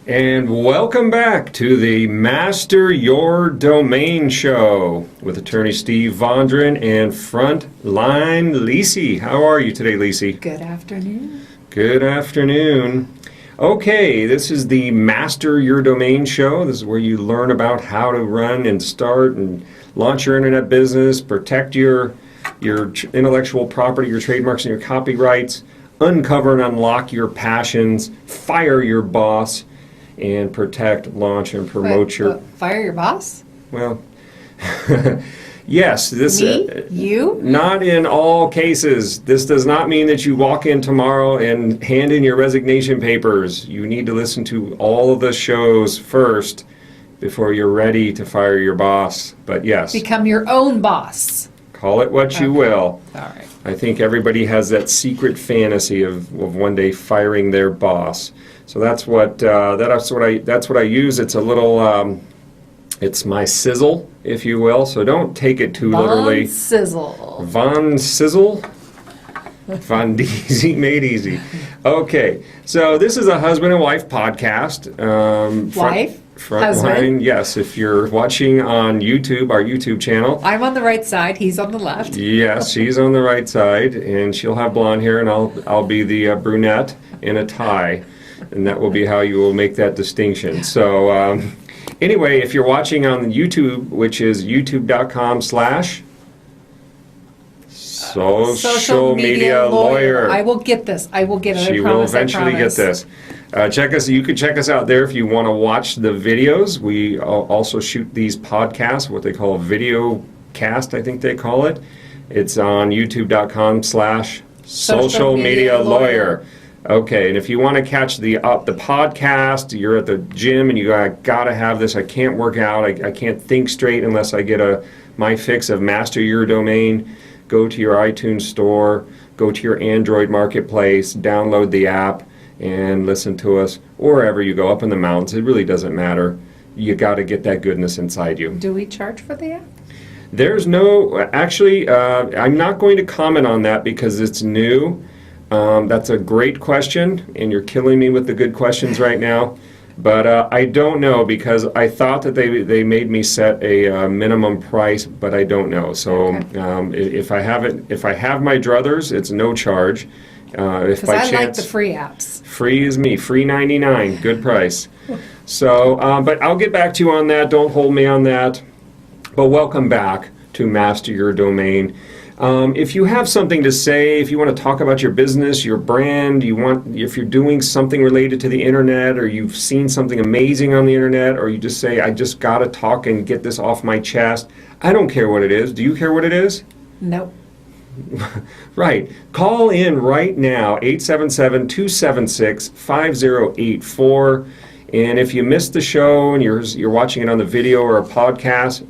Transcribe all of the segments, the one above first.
And welcome back to the Master Your Domain show with attorney Steve Vondran and Frontline Lisi. How are you today, Lisi? Good afternoon. Good afternoon. Okay, this is the Master Your Domain show. This is where you learn about how to run and start and launch your internet business, protect your intellectual property, your trademarks and your copyrights, uncover and unlock your passions, fire your boss, and protect, launch, and promote Fire your boss? Well, yes. Me? You? Not in all cases. This does not mean that you walk in tomorrow and hand in your resignation papers. You need to listen to all of the shows first before you're ready to fire your boss. But yes. Become your own boss. Call it what you will. All right. I think everybody has that secret fantasy of one day firing their boss. So that's what I use. It's a little it's my sizzle, if you will. So don't take it too literally. Sizzle. Von Sizzle. Von Deezy made easy. Okay, so this is a husband and wife podcast. Wife? Frontline, yes. If you're watching on YouTube, our YouTube channel. I'm on the right side. He's on the left. Yes, she's on the right side, and she'll have blonde hair, and I'll be the brunette in a tie, and that will be how you will make that distinction. So anyway, if you're watching on YouTube, which is youtube.com/ social media lawyer. I will get this. I will get it. She will eventually get this. You could check us out there if you want to watch the videos. We also shoot these podcasts, what they call a video cast, I think they call it. It's on youtube.com/ social media lawyer. Okay, and if you want to catch the podcast, you're at the gym and you gotta have this. I can't work out. I can't think straight unless I get my fix of Master Your Domain. Go to your iTunes store, go to your Android marketplace, download the app, and listen to us wherever you go, up in the mountains. It really doesn't matter. You got to get that goodness inside you. Do we charge for the app? There's actually, I'm not going to comment on that because it's new. That's a great question, and you're killing me with the good questions right now. But I don't know, because I thought that they made me set a minimum price, but I don't know. So if I have my druthers, it's no charge. If by chance, like the free apps. Free is me, free 99, good price. So, but I'll get back to you on that. Don't hold me on that. But welcome back to Master Your Domain. If you have something to say, if you want to talk about your business, your brand, if you're doing something related to the internet, or you've seen something amazing on the internet, or you just say, I just got to talk and get this off my chest. I don't care what it is. Do you care what it is? Nope. Right. Call in right now, 877-276-5084. And if you missed the show and you're watching it on the video or a podcast,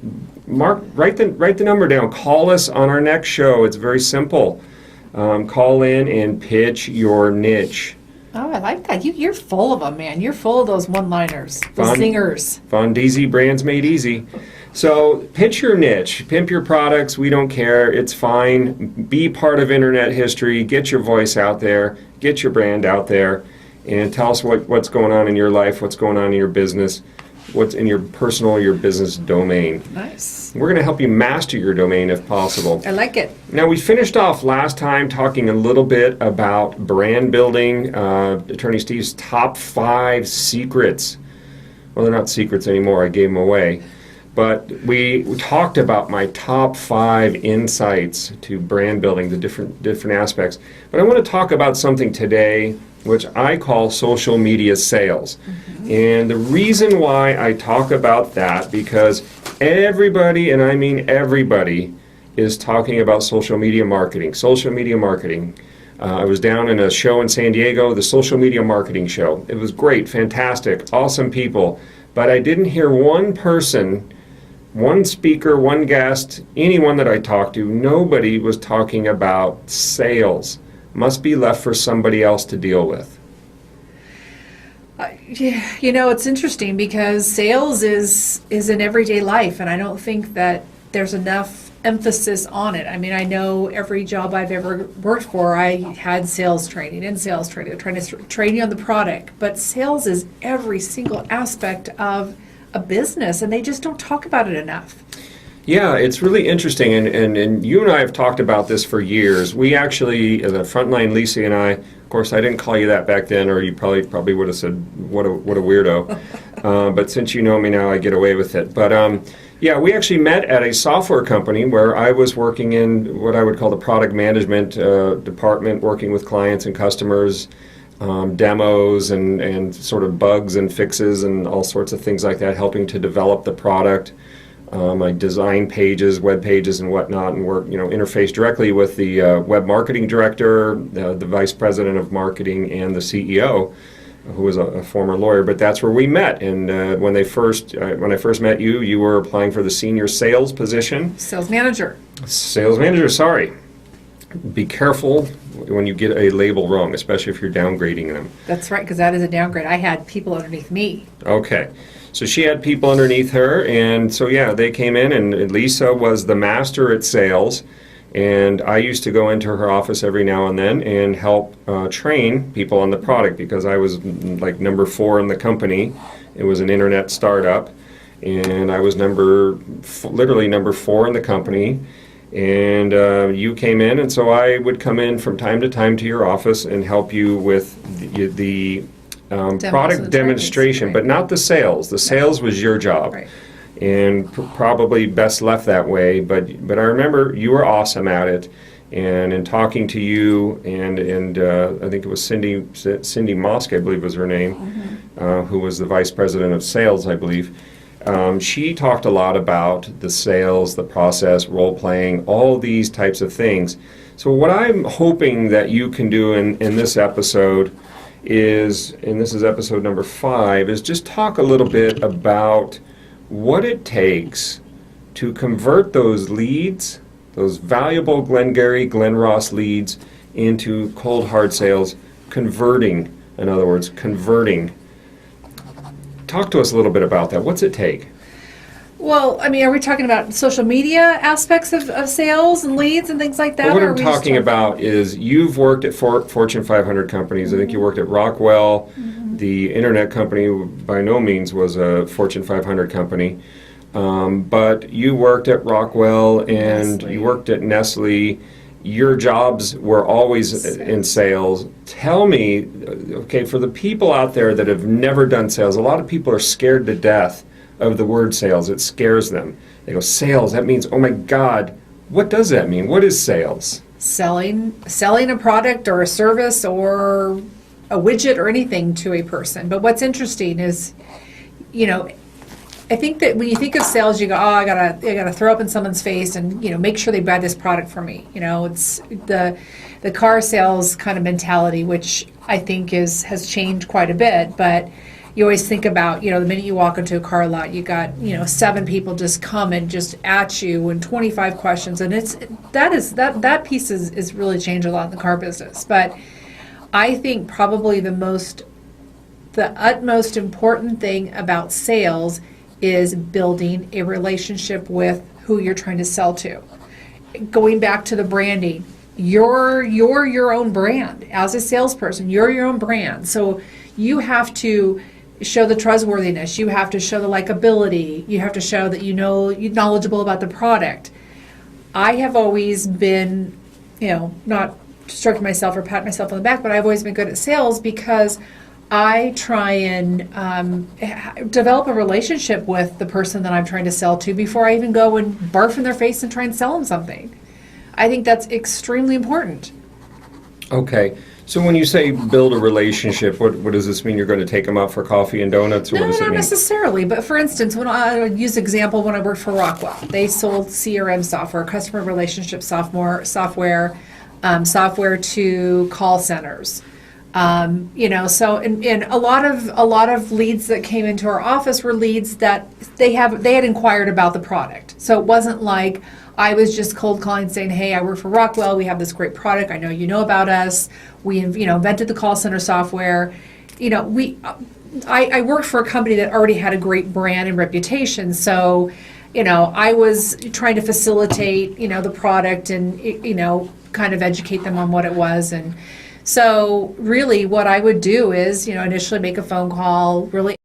write the number down. Call us on our next show. It's very simple. Call in and pitch your niche. Oh, I like that. You're full of them, man. You're full of those one-liners, those zingers. Von Deezy, brands made easy. So pitch your niche, pimp your products. We don't care. It's fine. Be part of internet history. Get your voice out there. Get your brand out there, and tell us what's going on in your life, what's going on in your business, what's in your personal, your business domain. Nice. We're going to help you master your domain if possible. I like it. Now, we finished off last time talking a little bit about brand building, Attorney Steve's top 5 secrets. Well, they're not secrets anymore. I gave them away. But we talked about my top 5 insights to brand building, the different aspects. But I want to talk about something today which I call social media sales. Mm-hmm. And the reason why I talk about that, because everybody, and I mean everybody, is talking about social media marketing. Social media marketing. I was down in a show in San Diego, the Social Media Marketing Show. It was great, fantastic, awesome people. But I didn't hear one person, one speaker, one guest, anyone that I talked to, nobody was talking about sales. Must be left for somebody else to deal with. You know, it's interesting because sales is in everyday life, and I don't think that there's enough emphasis on it. I mean, I know every job I've ever worked for, I had sales training and sales training. They're trying to train you on the product, but sales is every single aspect of a business, and they just don't talk about it enough. Yeah, it's really interesting, and you and I have talked about this for years. We actually, the frontline, Lisa and I, of course, I didn't call you that back then, or you probably would have said, what a weirdo. But since you know me now, I get away with it. But yeah, we actually met at a software company where I was working in what I would call the product management department, working with clients and customers, demos and sort of bugs and fixes and all sorts of things like that, helping to develop the product. I design pages, web pages, and whatnot, and work, interface directly with the web marketing director, the vice president of marketing, and the CEO, who was a former lawyer. But that's where we met. And when I first met you, you were applying for the senior sales position. Sales manager. Sales manager. Sorry. Be careful when you get a label wrong, especially if you're downgrading them. That's right, because that is a downgrade. I had people underneath me. Okay. So she had people underneath her, and so yeah, they came in, and Lisa was the master at sales, and I used to go into her office every now and then and help train people on the product, because I was like number 4 in the company. It was an internet startup, and I was literally number 4 in the company, and you came in, and so I would come in from time to time to your office and help you with the product demonstration, right. But not the sales. The sales was your job, Right. and probably best left that way. But I remember you were awesome at it, and in talking to you and I think it was Cindy Mosk, I believe was her name, who was the vice president of sales, I believe. She talked a lot about the sales, the process, role playing, all these types of things. So what I'm hoping that you can do in this episode is, and this is episode number 5, is just talk a little bit about what it takes to convert those leads, those valuable Glengarry, Glen Ross leads, into cold hard sales, converting, in other words, converting. Talk to us a little bit about that. What's it take? Well, I mean, are we talking about social media aspects of sales and leads and things like that? Well, what or are I'm we just talking about is you've worked at Fortune 500 companies. I think you worked at Rockwell. The internet company by no means was a Fortune 500 company. But you worked at Rockwell and Nestle. you worked at Nestle. Your jobs were always in sales. Tell me, okay, for the people out there that have never done sales, a lot of people are scared to death of the word sales. It scares them. They go, sales, that means, oh my God, what does that mean? What is sales? selling a product or a service or a widget or anything to a person. But what's interesting is, I think that when you think of sales, you go, I gotta throw up in someone's face and make sure they buy this product for me. It's the car sales kind of mentality, which I think has changed quite a bit. But you always think about, the minute you walk into a car lot, you got 7 people just come and just at you and 25 questions, and that piece is really changed a lot in the car business. But I think probably the utmost important thing about sales is building a relationship with who you're trying to sell to. Going back to the branding, you're your own brand. As a salesperson, you're your own brand. So you have to show the trustworthiness. You have to show the likability. You have to show that you're knowledgeable about the product. I have always been, not stroking myself or patting myself on the back, but I've always been good at sales because I try and develop a relationship with the person that I'm trying to sell to before I even go and barf in their face and try and sell them something. I think that's extremely important. Okay. So when you say build a relationship, what does this mean? You're going to take them out for coffee and donuts? Or No, what does it not mean? necessarily. But for instance, when I use example when I worked for Rockwell, they sold CRM software, customer relationship software to call centers. So and a lot of leads that came into our office were leads that they had inquired about the product. So it wasn't like I was just cold calling saying, "Hey, I work for Rockwell. We have this great product. I know you know about us. We invented the call center software." I worked for a company that already had a great brand and reputation. So, I was trying to facilitate, the product and, kind of educate them on what it was. And so really what I would do is, initially make a phone call, really